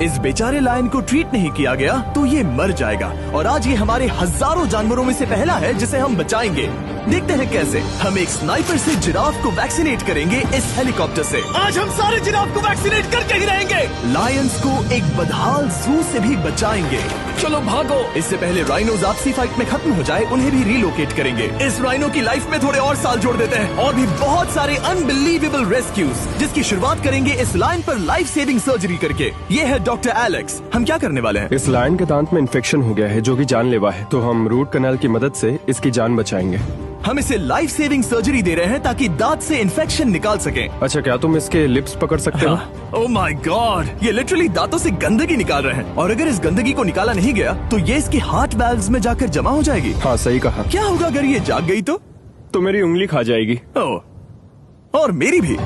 इस बेचारे लायन को ट्रीट नहीं किया गया तो ये मर जाएगा। और आज ये हमारे हजारों जानवरों में से पहला है जिसे हम बचाएंगे। देखते हैं कैसे। हम एक स्नाइपर से जिराफ को वैक्सीनेट करेंगे इस हेलीकॉप्टर से। आज हम सारे जिराफ को वैक्सीनेट करके ही रहेंगे। लायंस को एक बदहाल जू से भी बचाएंगे। चलो भागो। इससे पहले राइनोज आपसी फाइट में खत्म हो जाए, उन्हें भी रिलोकेट करेंगे। इस राइनो की लाइफ में थोड़े और साल जोड़ देते हैं और भी बहुत सारे अनबिलीवेबल रेस्क्यूज, जिसकी शुरुआत करेंगे इस लायन पर लाइफ सेविंग सर्जरी करके। ये है डॉक्टर एलेक्स। हम क्या करने वाले हैं? इस लायन के दांत में इन्फेक्शन हो गया है जो कि जानलेवा है, तो हम रूट कैनाल की मदद से इसकी जान बचाएंगे। हम इसे लाइफ सेविंग सर्जरी दे रहे हैं ताकि दांत से इन्फेक्शन निकाल सकें। अच्छा, क्या तुम इसके लिप्स पकड़ सकते हो? ओह माय गॉड, ये लिटरली दांतों से गंदगी निकाल रहे हैं। और अगर इस गंदगी को निकाला नहीं गया तो ये इसकी हार्ट वाल्व्स में जाकर जमा हो जाएगी। हाँ, सही कहा। क्या होगा अगर ये जाग गई तो मेरी उंगली खा जाएगी। ओह, और मेरी भी।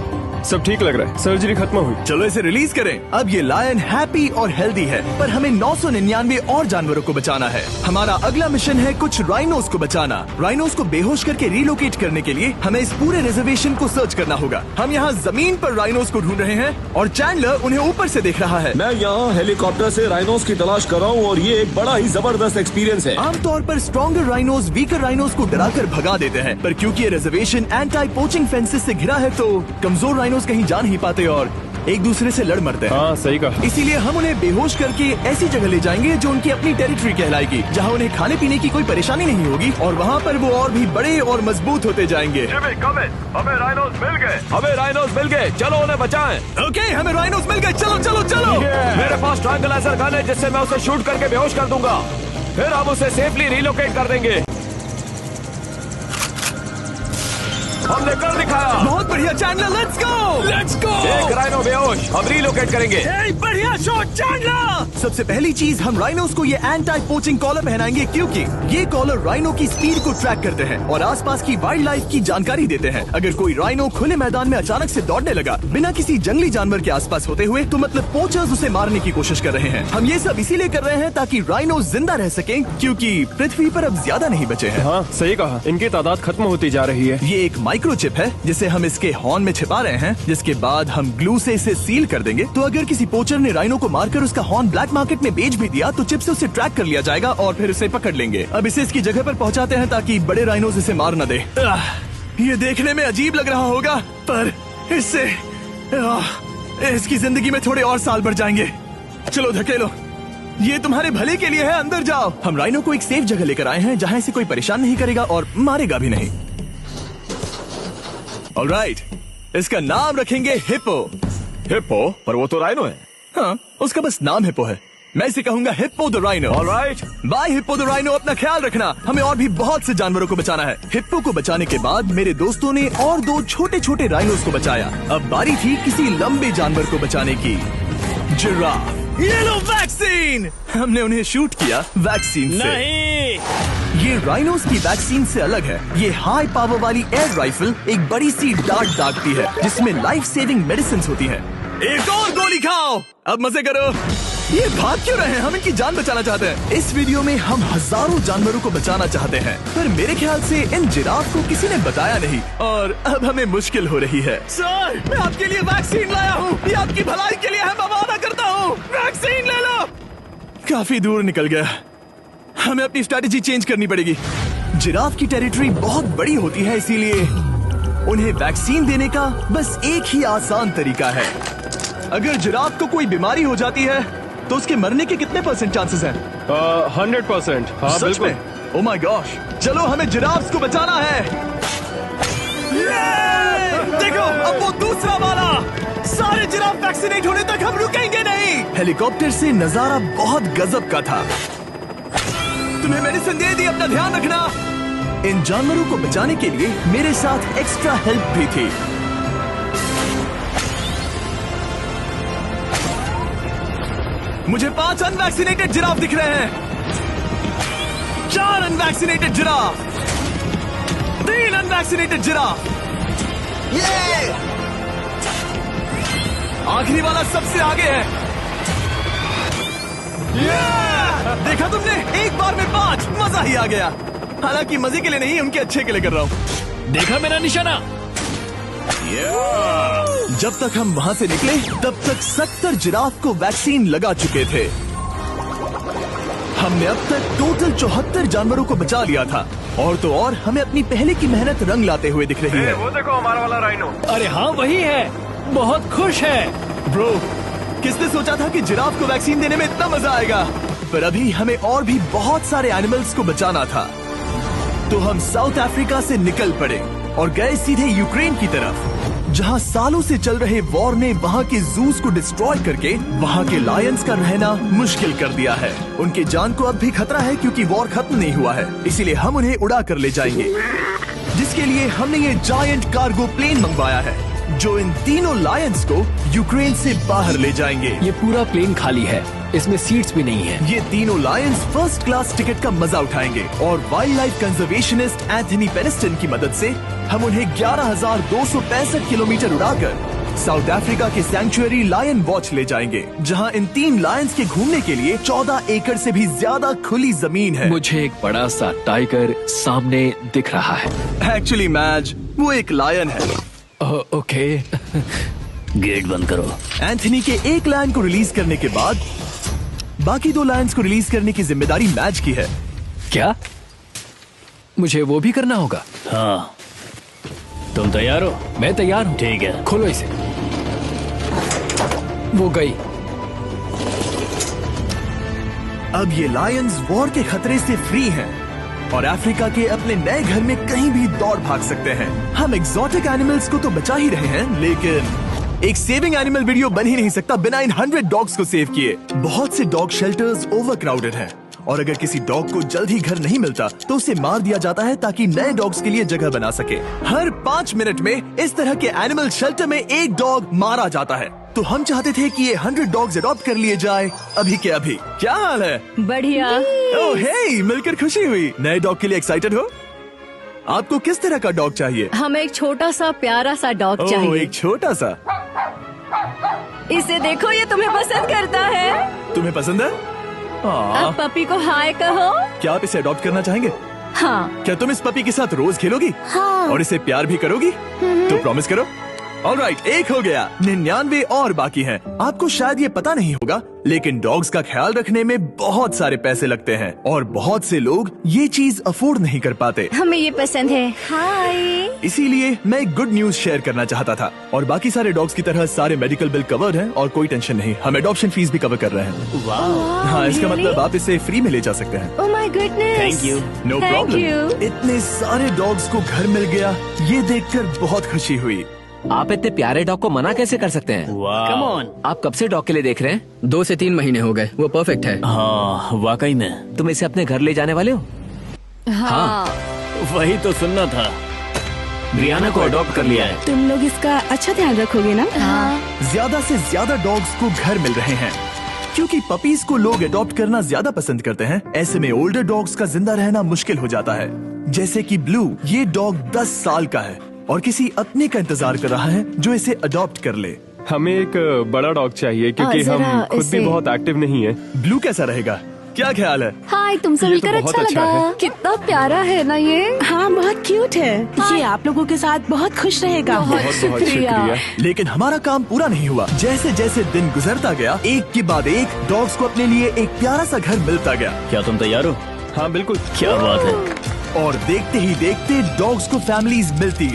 सब ठीक लग रहा है, सर्जरी खत्म हुई। चलो इसे रिलीज करें। अब ये लायन हैप्पी और हेल्दी है, पर हमें 999 और जानवरों को बचाना है। हमारा अगला मिशन है कुछ राइनोस को बचाना। राइनोस को बेहोश करके रिलोकेट करने के लिए हमें इस पूरे रिजर्वेशन को सर्च करना होगा। हम यहाँ जमीन पर राइनोस को ढूंढ रहे हैं और चैंडलर उन्हें ऊपर से देख रहा है। मैं यहाँ हेलीकॉप्टर से राइनोस की तलाश कर रहा हूँ और ये एक बड़ा ही जबरदस्त एक्सपीरियंस है। आमतौर पर स्ट्रॉन्गर राइनोस वीकर राइनोस को डराकर भगा देते हैं, पर क्योंकि ये रिजर्वेशन एंटी पोचिंग फेंसेस से घिरा है तो कमजोर राइनोस कहीं जा नहीं पाते और एक दूसरे से लड़ मरते हैं। हाँ, सही कहा। इसीलिए हम उन्हें बेहोश करके ऐसी जगह ले जाएंगे जो उनकी अपनी टेरिटरी कहलाएगी, जहाँ उन्हें खाने पीने की कोई परेशानी नहीं होगी और वहाँ पर वो और भी बड़े और मजबूत होते जाएंगे। हमें राइनोस मिल गए। हमें राइनोस मिल गए, चलो उन्हें बचाएं। ओके, हमें राइनोस मिल गए। चलो चलो चलो। मेरे पास ट्रायंगलाइजर गन है जिससे मैं उसे शूट करके बेहोश कर दूंगा, फिर हम उसे सेफली रिलोकेट कर देंगे। हमने कर दिखाया। बहुत बढ़िया Chandler, let's go let's go. एक राइनो बेहोश, हम रिलोकेट करेंगे। बढ़िया शॉट चैंडलर। सबसे पहली चीज, हम राइनोस को ये एंटी पोचिंग कॉलर पहनाएंगे क्योंकि ये कॉलर राइनो की स्पीड को ट्रैक करते हैं और आसपास की वाइल्ड लाइफ की जानकारी देते हैं। अगर कोई राइनो खुले मैदान में अचानक से दौड़ने लगा बिना किसी जंगली जानवर के आसपास होते हुए तो मतलब पोचर्स उसे मारने की कोशिश कर रहे हैं। हम ये सब इसीलिए कर रहे हैं ताकि राइनो जिंदा रह सकें, क्योंकि पृथ्वी पर अब ज्यादा नहीं बचे हैं। हाँ, सही कहा। इनकी तादाद खत्म होती जा रही है। ये एक माइक्रोचिप है जिसे हम इसके हॉर्न में छिपा रहे हैं, जिसके बाद हम ग्लू से इसे सील कर देंगे। तो अगर किसी पोचर ने राइनो को मारकर उसका हॉर्न ब्लैक मार्केट में बेच भी दिया तो चिप से उसे ट्रैक कर लिया जाएगा और फिर उसे पकड़ लेंगे। अब इसे इसकी जगह पर पहुंचाते हैं ताकि बड़े राइनोस इसे मार न दे। ये देखने में अजीब लग रहा होगा, पर इससे इसकी जिंदगी में थोड़े और साल बढ़ जाएंगे। चलो धकेलो, ये तुम्हारे भले के लिए है, अंदर जाओ। हम राइनो को एक सेफ जगह लेकर आए हैं जहाँ इसे कोई परेशान नहीं करेगा और मारेगा भी नहीं। ऑलराइट, इसका नाम रखेंगे हिप्पो। हिप्पो? पर वो तो राइनो है। हाँ, उसका बस नाम हिप्पो है। मैं इसे कहूंगा hippo the rhino. Alright, bye hippo the rhino. अपना ख्याल रखना, हमें और भी बहुत से जानवरों को बचाना है। हिप्पो को बचाने के बाद मेरे दोस्तों ने और 2 छोटे छोटे राइनोस को बचाया। अब बारी थी किसी लंबे जानवर को बचाने की, जिराफ। ये लो वैक्सीन। हमने उन्हें शूट किया वैक्सीन से। नहीं, ये राइनोस की वैक्सीन से अलग है। ये हाई पावर वाली एयर राइफल एक बड़ी सी डार्ट दागती है जिसमें लाइफ सेविंग मेडिसिन होती है। एक और गोली खाओ, अब मजे करो। ये भाग क्यों रहे हैं? हम इनकी जान बचाना चाहते हैं। इस वीडियो में हम हजारों जानवरों को बचाना चाहते हैं, पर मेरे ख्याल से इन जिराफ को किसी ने बताया नहीं और अब हमें मुश्किल हो रही है। सर, मैं आपके लिए वैक्सीन लाया हूँ। ये आपकी भलाई के लिए है, मैं वादा करता हूँ। वैक्सीन ले लो। काफी दूर निकल गया, हमें अपनी स्ट्रैटेजी चेंज करनी पड़ेगी। जिराफ की टेरिटरी बहुत बड़ी होती है, इसीलिए उन्हें वैक्सीन देने का बस एक ही आसान तरीका है। अगर जिराफ को कोई बीमारी हो जाती है तो उसके मरने के कितने % चांसेस हैं? 100%। हाँ, सच बिल्कुल। में? ओह माय गॉश, चलो हमें जिराफ्स को बचाना है। देखो, अब वो दूसरा वाला। सारे जिराफ वैक्सीनेट होने तक हम रुकेंगे नहीं। हेलीकॉप्टर से नजारा बहुत गजब का था। तुम्हें मेडिसिन दे दी, अपना ध्यान रखना। इन जानवरों को बचाने के लिए मेरे साथ एक्स्ट्रा हेल्प भी थी। मुझे 5 अनवैक्सीनेटेड जिराफ दिख रहे हैं। 4 अनवैक्सीनेटेड जिराफ, 3 अनवैक्सीनेटेड जिराफ। ये आखिरी वाला सबसे आगे है। देखा तुमने, एक बार में 5, मजा ही आ गया। हालांकि मजे के लिए नहीं, उनके अच्छे के लिए कर रहा हूँ। देखा मेरा निशाना? जब तक हम वहाँ से निकले तब तक 70 जिराफ को वैक्सीन लगा चुके थे। हमने अब तक टोटल 74 जानवरों को बचा लिया था। और तो और हमें अपनी पहले की मेहनत रंग लाते हुए दिख रही है। वो देखो हमारा वाला राइनो। अरे हाँ वही है, बहुत खुश है। ब्रो, किसने सोचा था कि जिराफ को वैक्सीन देने में इतना मजा आएगा। पर अभी हमें और भी बहुत सारे एनिमल्स को बचाना था। तो हम साउथ अफ्रीका से निकल पड़े और गए सीधे यूक्रेन की तरफ, जहां सालों से चल रहे वॉर ने वहां के जूस को डिस्ट्रॉय करके वहां के लायंस का रहना मुश्किल कर दिया है। उनकी जान को अब भी खतरा है क्योंकि वॉर खत्म नहीं हुआ है, इसीलिए हम उन्हें उड़ा कर ले जाएंगे। जिसके लिए हमने ये जायंट कार्गो प्लेन मंगवाया है जो इन तीनों लायंस को यूक्रेन से बाहर ले जाएंगे। ये पूरा प्लेन खाली है, इसमेमें सीट्स भी नहीं है। ये तीनों लायंस फर्स्ट क्लास टिकट का मजा उठाएंगे और वाइल्ड लाइफ कंजर्वेशनिस्ट एंथनी पेनिस्टन की मदद से हम उन्हें 11,265 किलोमीटर उड़ाकर साउथ अफ्रीका के सैंक्चुअरी लायन वॉच ले जाएंगे, जहां इन 3 लायंस के घूमने के लिए 14 एकड़ से भी ज्यादा खुली जमीन है। मुझे एक बड़ा सा टाइगर सामने दिख रहा है। एक्चुअली मैच वो एक लायन है। ओके। गेट बंद करो। एंथनी के एक लायन को रिलीज करने के बाद बाकी 2 लायंस को रिलीज करने की जिम्मेदारी मैच की है। क्या मुझे वो भी करना होगा? हाँ, तुम तैयार हो? मैं तैयार हूँ। ठीक है। खोलो इसे। वो गई। अब ये लायंस वॉर के खतरे से फ्री हैं और अफ्रीका के अपने नए घर में कहीं भी दौड़ भाग सकते हैं। हम एक्सोटिक एनिमल्स को तो बचा ही रहे हैं, लेकिन एक सेविंग एनिमल वीडियो बन ही नहीं सकता बिना इन 100 डॉग्स को सेव किए। बहुत से डॉग शेल्टर्स ओवरक्राउडेड हैं और अगर किसी डॉग को जल्द ही घर नहीं मिलता तो उसे मार दिया जाता है ताकि नए डॉग्स के लिए जगह बना सके। हर 5 मिनट में इस तरह के एनिमल शेल्टर में एक डॉग मारा जाता है। तो हम चाहते थे कि ये 100 डॉग्स अडॉप्ट कर लिए जाए अभी के अभी। क्या हाल है? बढ़िया। ओह हे, मिलकर खुशी हुई। नए डॉग के लिए एक्साइटेड हो? आपको किस तरह का डॉग चाहिए? हमें एक छोटा सा प्यारा सा डॉग ओह, चाहिए। एक छोटा सा। इसे देखो, ये तुम्हें पसंद करता है। तुम्हें पसंद है? अब पपी को हाय कहो। क्या आप इसे अडॉप्ट करना चाहेंगे? हाँ। क्या तुम इस पपी के साथ रोज खेलोगी? हाँ। और इसे प्यार भी करोगी? तो प्रॉमिस करो। ऑलराइट, एक हो गया। 99 और बाकी हैं। आपको शायद ये पता नहीं होगा, लेकिन डॉग्स का ख्याल रखने में बहुत सारे पैसे लगते हैं और बहुत से लोग ये चीज अफोर्ड नहीं कर पाते। हमें ये पसंद है। हाय। इसीलिए मैं एक गुड न्यूज शेयर करना चाहता था। और बाकी सारे डॉग्स की तरह सारे मेडिकल बिल कवर्ड हैं और कोई टेंशन नहीं। हम एडॉप्शन फीस भी कवर कर रहे हैं। हाँ, इसका मतलब आप इसे फ्री में ले जा सकते हैं। Oh my goodness. Thank you. No Thank problem. you. इतने सारे डॉग्स को घर मिल गया, ये देखकर बहुत खुशी हुई। आप इतने प्यारे डॉग को मना कैसे कर सकते हैं? Come on. आप कब से डॉग के लिए देख रहे हैं? 2 से 3 महीने हो गए। वो परफेक्ट है। हाँ, वाकई में। तुम इसे अपने घर ले जाने वाले हो? हाँ। वही तो सुनना था। ब्रियाना को अडॉप्ट कर लिया है। तुम लोग इसका अच्छा ध्यान रखोगे ना? हाँ। ज्यादा से ज्यादा डॉग्स को घर मिल रहे हैं क्योंकि पपीज को लोग अडॉप्ट करना ज्यादा पसंद करते हैं। ऐसे में ओल्डर डॉग्स का जिंदा रहना मुश्किल हो जाता है। जैसे कि ब्लू, ये डॉग 10 साल का है और किसी अपने का इंतजार कर रहा है जो इसे अडॉप्ट कर ले। हमें एक बड़ा डॉग चाहिए क्योंकि जरा हम खुद भी इसे- बहुत एक्टिव नहीं है। ब्लू कैसा रहेगा? क्या ख्याल है? हाय, तुमसे ये तो मिलकर बहुत अच्छा अच्छा लगा। है। कितना प्यारा है ना ये। हाँ, बहुत क्यूट है। ये आप लोगों के साथ बहुत खुश रहेगा। बहुत बहुत शुक्रिया। लेकिन हमारा काम पूरा नहीं हुआ। जैसे जैसे दिन गुजरता गया, एक के बाद एक डॉग्स को अपने लिए एक प्यारा सा घर मिलता गया। क्या तुम तैयार हो? हाँ बिल्कुल। क्या बात है। और देखते ही देखते डॉग्स को फैमिलीज मिलती